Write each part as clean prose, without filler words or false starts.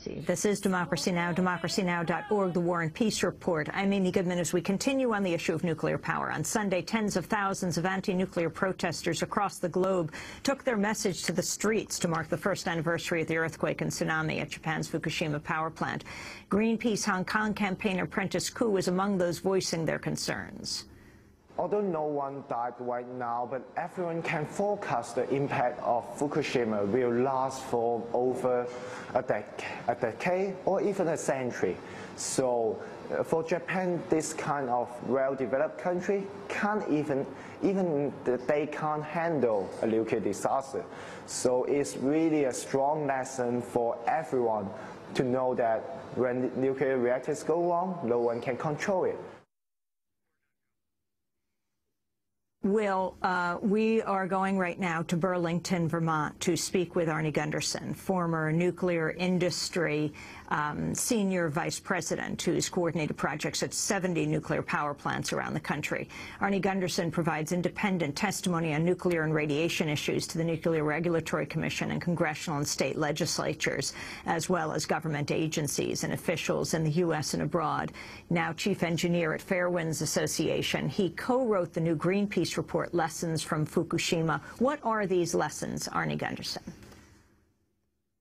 This is Democracy Now!, democracynow.org, the War and Peace Report. I'm Amy Goodman as we continue on the issue of nuclear power. On Sunday, tens of thousands of anti-nuclear protesters across the globe took their message to the streets to mark the first anniversary of the earthquake and tsunami at Japan's Fukushima power plant. Greenpeace Hong Kong campaigner Prentice Koo was among those voicing their concerns. Although no one died right now, but everyone can forecast the impact of Fukushima will last for over a decade or even a century. So for Japan, this kind of well-developed country they can't handle a nuclear disaster. So it's really a strong lesson for everyone to know that when nuclear reactors go wrong, no one can control it. Will, we are going right now to Burlington, Vermont, to speak with Arnie Gundersen, former nuclear industry senior vice president who's coordinated projects at 70 nuclear power plants around the country. Arnie Gundersen provides independent testimony on nuclear and radiation issues to the Nuclear Regulatory Commission and congressional and state legislatures, as well as government agencies and officials in the U.S. and abroad. Now chief engineer at Fairewinds Association, he co-wrote the new Greenpeace report, Lessons from Fukushima. What are these lessons, Arnie Gundersen?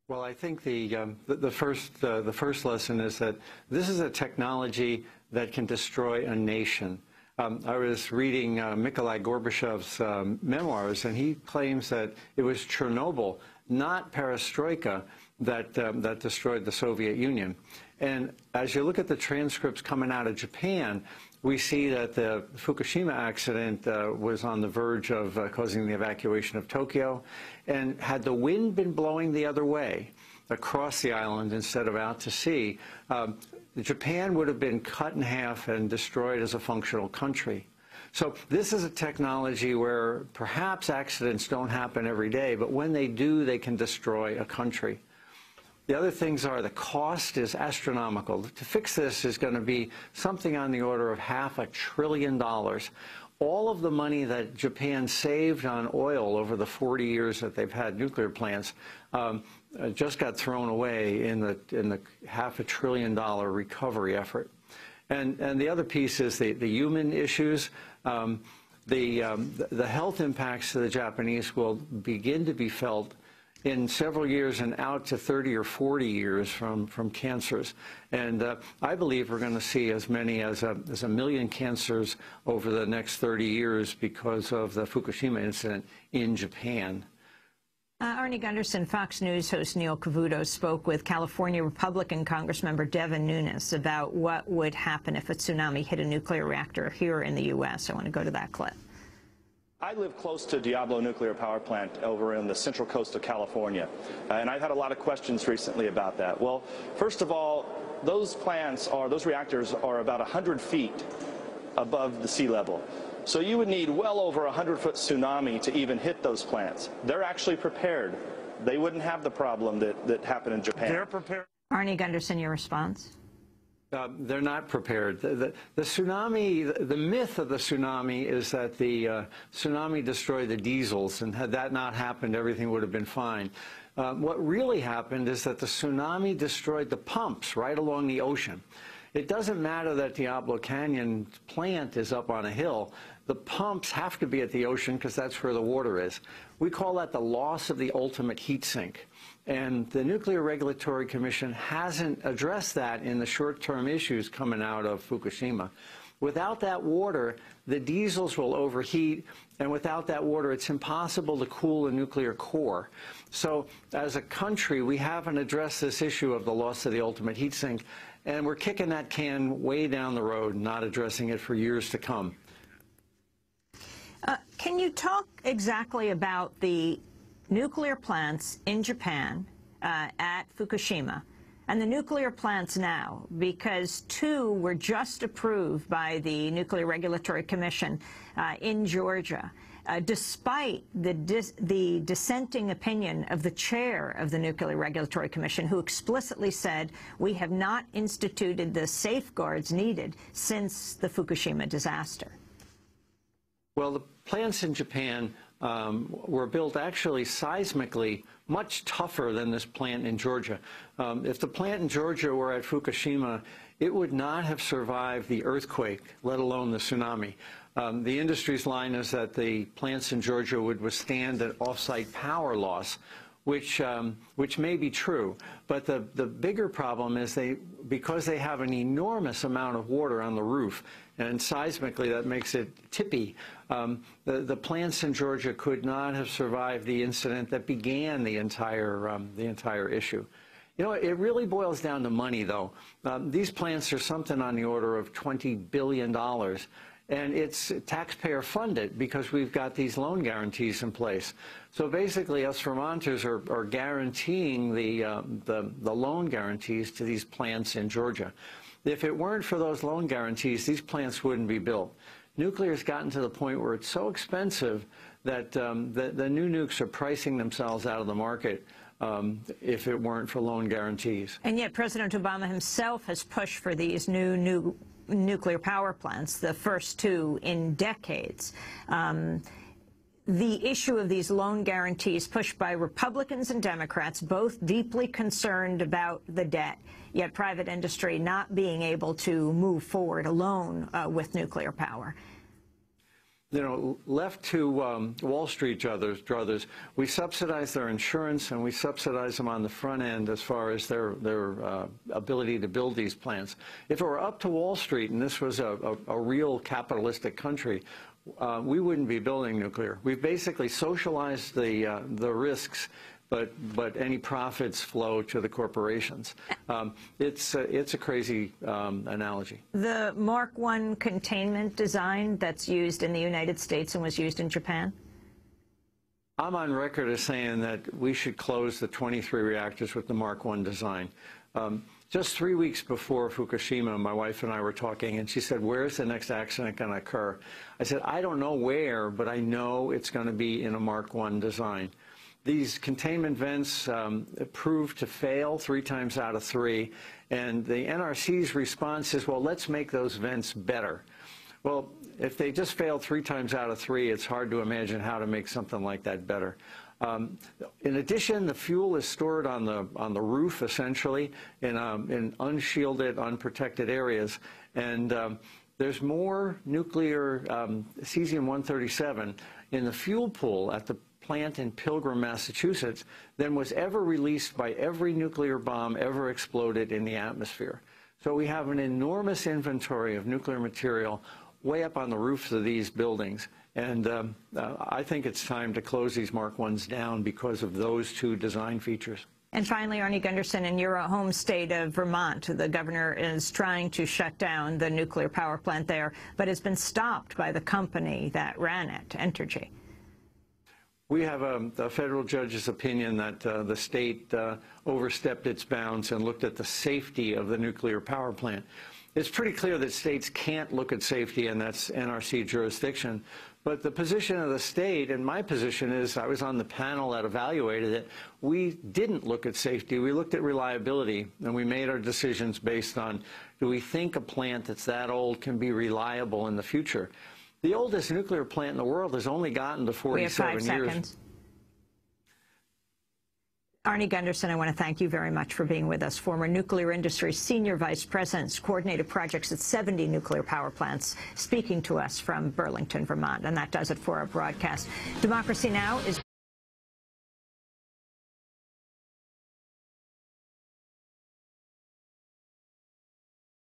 Well, I think the first lesson is that this is a technology that can destroy a nation. I was reading Mikhail Gorbachev's memoirs, and he claims that it was Chernobyl, not perestroika, that destroyed the Soviet Union. And as you look at the transcripts coming out of Japan, we see that the Fukushima accident was on the verge of causing the evacuation of Tokyo. And had the wind been blowing the other way, across the island instead of out to sea, Japan would have been cut in half and destroyed as a functional country. So this is a technology where perhaps accidents don't happen every day, but when they do, they can destroy a country. The other things are the cost is astronomical. To fix this is going to be something on the order of $500 billion. All of the money that Japan saved on oil over the 40 years that they've had nuclear plants just got thrown away in the $500 billion recovery effort. And the other piece is the human issues. The health impacts to the Japanese will begin to be felt in several years and out to 30 or 40 years from cancers. And I believe we're going to see as many as a million cancers over the next 30 years because of the Fukushima incident in Japan. Arnie Gundersen, Fox News host Neil Cavuto spoke with California Republican Congressmember Devin Nunes about what would happen if a tsunami hit a nuclear reactor here in the U.S. I want to go to that clip. I live close to Diablo Nuclear Power Plant over in the central coast of California, and I've had a lot of questions recently about that. Well, first of all, those reactors are about 100 feet above the sea level. So you would need well over a 100-foot tsunami to even hit those plants. They're actually prepared. They wouldn't have the problem that happened in Japan. They're prepared. Arnie Gundersen, your response? They're not prepared. The tsunami, the myth of the tsunami is that the tsunami destroyed the diesels, and had that not happened, everything would have been fine. What really happened is that the tsunami destroyed the pumps right along the ocean. It doesn't matter that Diablo Canyon plant is up on a hill. The pumps have to be at the ocean because that's where the water is. We call that the loss of the ultimate heat sink. And the Nuclear Regulatory Commission hasn't addressed that in the short-term issues coming out of Fukushima. Without that water, the diesels will overheat, and without that water, it's impossible to cool a nuclear core. So as a country, we haven't addressed this issue of the loss of the ultimate heat sink, and we're kicking that can way down the road, not addressing it for years to come. Can you talk exactly about the nuclear plants in Japan at Fukushima and the nuclear plants now, because 2 were just approved by the Nuclear Regulatory Commission in Georgia, despite the dissenting opinion of the chair of the Nuclear Regulatory Commission, who explicitly said, we have not instituted the safeguards needed since the Fukushima disaster. Well, the plants in Japan were built actually seismically much tougher than this plant in Georgia. If the plant in Georgia were at Fukushima, it would not have survived the earthquake, let alone the tsunami. The industry's line is that the plants in Georgia would withstand an off-site power loss, which may be true. But the bigger problem is because they have an enormous amount of water on the roof, and seismically that makes it tippy, the plants in Georgia could not have survived the incident that began the entire issue. You know, it really boils down to money, though. These plants are something on the order of $20 billion. And it's taxpayer funded because we've got these loan guarantees in place. So basically, us Vermonters are guaranteeing the loan guarantees to these plants in Georgia. If it weren't for those loan guarantees, these plants wouldn't be built. Nuclear's gotten to the point where it's so expensive that the new nukes are pricing themselves out of the market if it weren't for loan guarantees. And yet President Obama himself has pushed for these new nuclear power plants, the first two in decades. The issue of these loan guarantees pushed by Republicans and Democrats, both deeply concerned about the debt, yet private industry not being able to move forward alone with nuclear power. You know, left to Wall Street druthers, we subsidize their insurance and we subsidize them on the front end as far as their ability to build these plants. If it were up to Wall Street and this was a real capitalistic country, we wouldn't be building nuclear. We've basically socialized the risks, but any profits flow to the corporations. It's a crazy analogy. The Mark I containment design that's used in the United States and was used in Japan? I'm on record as saying that we should close the 23 reactors with the Mark I design. Just 3 weeks before Fukushima, my wife and I were talking, and she said, where's the next accident going to occur? I said, I don't know where, but I know it's going to be in a Mark I design. These containment vents proved to fail 3 times out of 3, and the NRC's response is, well, let's make those vents better. Well, if they just failed 3 times out of 3, it's hard to imagine how to make something like that better. In addition, the fuel is stored on the roof, essentially, in unshielded, unprotected areas, and there's more nuclear cesium-137 in the fuel pool at the plant in Pilgrim, Massachusetts, than was ever released by every nuclear bomb ever exploded in the atmosphere. So we have an enormous inventory of nuclear material way up on the roofs of these buildings. And I think it's time to close these Mark I's down because of those 2 design features. And finally, Arnie Gundersen, in your home state of Vermont, the governor is trying to shut down the nuclear power plant there, but has been stopped by the company that ran it, Entergy. We have a federal judge's opinion that the state overstepped its bounds and looked at the safety of the nuclear power plant. It's pretty clear that states can't look at safety, and that's NRC jurisdiction. But the position of the state, and my position is, I was on the panel that evaluated it, we didn't look at safety. We looked at reliability, and we made our decisions based on, do we think a plant that's that old can be reliable in the future? The oldest nuclear plant in the world has only gotten to 47 years. We have 5 seconds. Arnie Gundersen, I want to thank you very much for being with us. Former nuclear industry senior vice president, coordinated projects at 70 nuclear power plants, speaking to us from Burlington, Vermont. And that does it for our broadcast. Democracy Now! Is